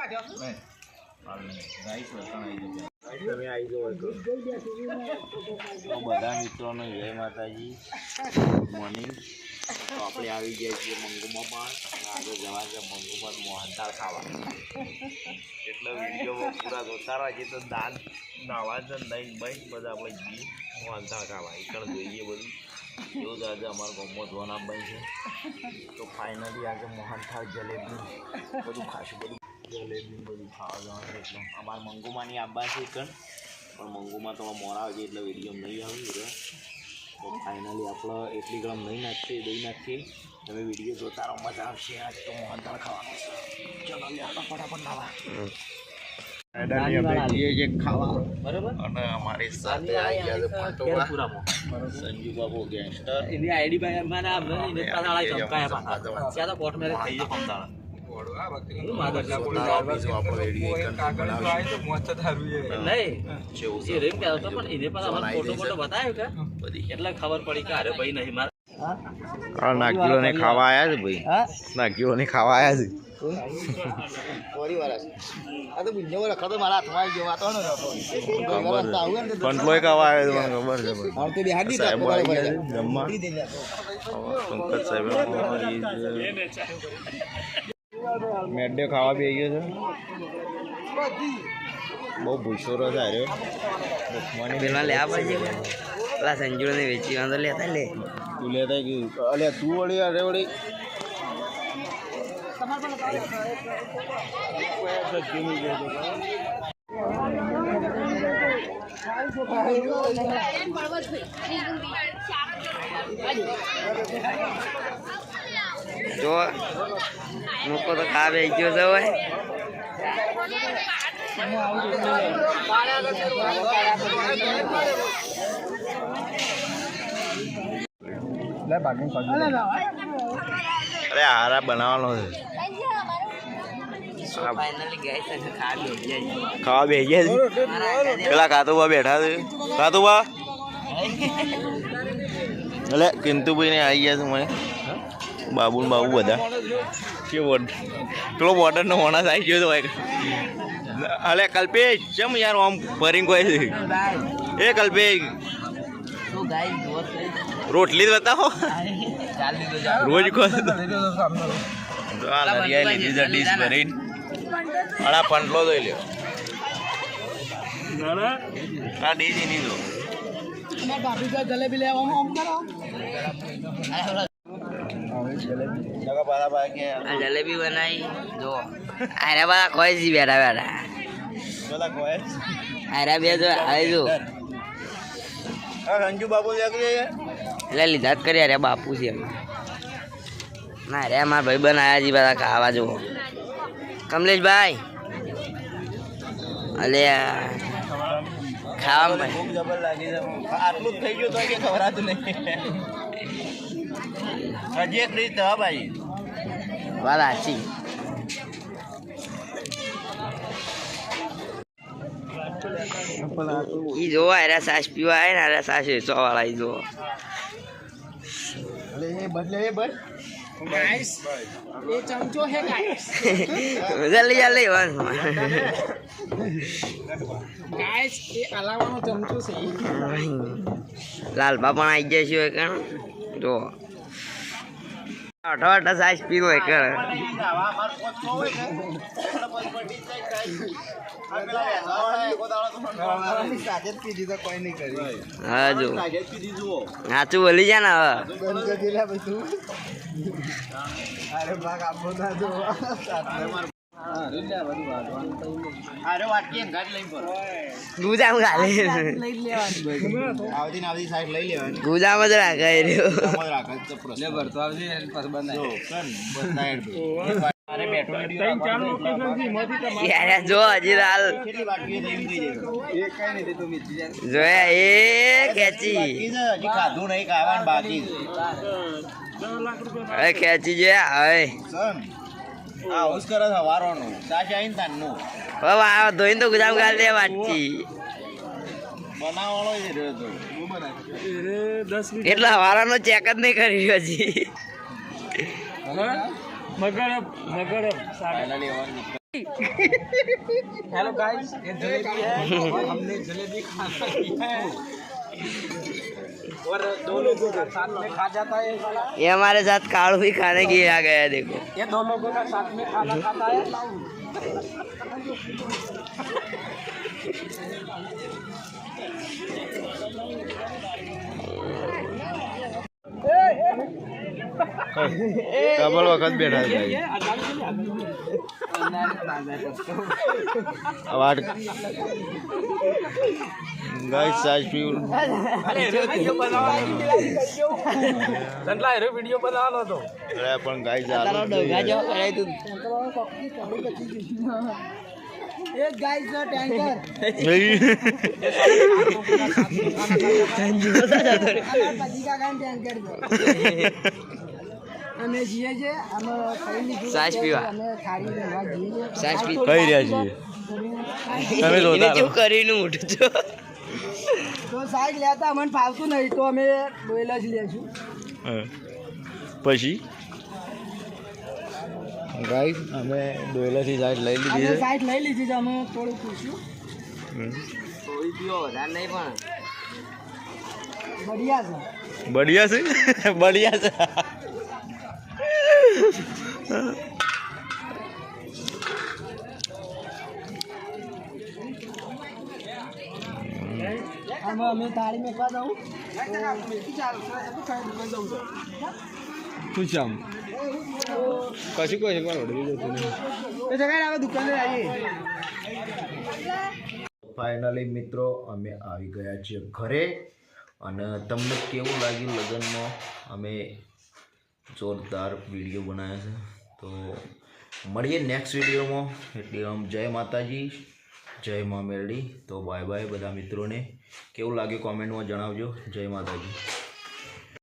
બધા મિત્રોને જય માતાજી, ગુડ મોર્નિંગ. તો આપણે આવી ગયા છીએ મંગુમાં, પણ આગળ જવા છે મંગુમાં મોહનથાળ ખાવા. એટલે વિડીયો પૂરા જોતા રહેજે. તો દાંત નાવા છે નહીં ભાઈ, બધા આપણે જઈએ મોહનથાળ ખાવા. એકણ જોઈએ બધું એવું તો આજે અમારા ગામમાં જોવાના ભાઈ છે. તો ફાઇનલી આજે મોહનથાળ જલેબી બધું ખાશું, બધું જલેબી બધું ખાવા જવાનું. એટલે અમારા મંગુમાંની આબા છે એકણ, પણ મંગુમાં તો મોડા આવે છે એટલે વિડીયો નહીં આવે. તો ફાઇનલી આપણે એટલી ગ્રામ નહીં નાખીએ, દહીં નાખીએ. તમે વિડીયો જોતા રહો, મજા આવશે. આજ તો મોહનથાળ ખાવાનું છે. ચલો લે ફટાફટ લાવા ખાવા. બરાબર. અને અમારી સાથે આવી ગયા છે સંજુ બાબુ ગેંગસ્ટર. એની આઈડી ભાઈ મારા ચમકાયા કોર્ટ મેરેજ થઈ જાય. ખબર પડી કે અરે ભાઈ નહીં મારા નાગીઓ ને ખાવા આયા છે ભાઈ. નાગીઓ ને ખાવા આયા છે. મેડે ખાવા બી ગયો છે. બહુ ભૂસો રહ્યો છે. પેલા લે પેલા સંજુ ને વેચી વાંધો લેતા લે. તું લેતા ગયું અલે તું વળી અરે વળી જો મૂકો તો ખાવે ગયો છે હોય. અરે હારા બનાવવાનો છે. ખાવા બે ગયા પેલા કાતુબા બેઠા છે. કાતુબા એટલે કિંતુભાઈ ને આવી ગયા છે. મને બાબુ ને બાબુ બધા પેલો બોર્ડર નો માણસ આવી ગયો હતો. અલે કલ્પેશ ચમ યાર આમ ભરીને કોઈ છે. એ કલ્પેશ રોટલી બતાવો રોજ ખો લીધી છે ડીશ ભરીને. અડા ફંટલો જોઈ લ્યો. આ ડીશ એની જો જલેબી જલેબી બનાવી જો. અરે બધા કોઈ જી બેઠા બેઠા અરે બે જો આવી જો સંજુ બાપુ એટલે લીધા જ કરી. અરે બાપુ છે ના. અરે મારા ભાઈ બનાવ્યા છે બધા ખાવા જુઓ. કમલેશભાઈ અલે ખાવા જબર લાગી છે. આટલું જ થઈ ગયું તો કે ખવડાતું નહીં. હજી એક રીત હા ભાઈ વાત સાચી. ઈ જોવા અરે સાસ પીવા આવે ને. અરે સાસ 100 વાળા ઈ જોવા. गाइस ये चमचो है गाइस. जल्दी जल्दी बस गाइस ये अलावानो चमचो છે. લાલબા પણ આવી જાય છે કણ જો અઠવાટ સાઈઝ પીવો કણ. હા જો સાચું બોલી જા ને હવે. ગુજામાં જ રાખે જો હજી હાલ જોયા એ ખેંચી ખેંચી જોયા હવે ધોઈને તો ગુજામ ગાલ દે વાંચી એટલા વારાનો ચેક જ નહીં કરી હજી. हेलो गाइस, ये जलेबी है और हमने जलेबी खाना है और 2 लोगों का साथ में खा जाता है ये हमारे साथ काड़ू भी खाने के लिए आ गया देखो। ये 2 लोगों का साथ में खाना खाता है। डबल वक्त बैठा है गाइस साइज पीउल वीडियो बना लो तो अरे पण गाइस एक गाइस का टैंकर का काम टैंकर અમે જીએ છે અમે ખાઈ લીધું સાસ પીવા અમે ખારી લેવા જીએ છે સાસ પી કઈ રહ્યા છીએ તમે જોતા શું કરીને ઉઠો છો તો સાઈડ લેતા મને ફાવતું નહીં તો અમે ડોયલા જ લેશું પછી ગાઈસ અમે ડોયલાથી સાઈડ લઈ લીધી છે સાઈડ લઈ લીધી છે અમે થોડું પૂછ્યું થોડી પીવો વધારે નહીં પણ બઢિયા છે बढ़िया से बढ़िया से અમે થાળી મેકવા દઉં कुछ आम कशी कशी कोण દુકાને આવીએ ફાઇનલી મિત્રો અમે આવી ગયા છીએ ઘરે અને તમને કેવું લાગ્યું લગ્નમાં અમે જોરદાર વિડીયો બનાવ્યા છે તો મળીએ નેક્સ્ટ વિડીયોમાં એટલે આમ જય માતાજી જય મા મેરડી તો બાય બાય બધા મિત્રોને કેવું લાગ્યું કોમેન્ટમાં જણાવજો જય માતાજી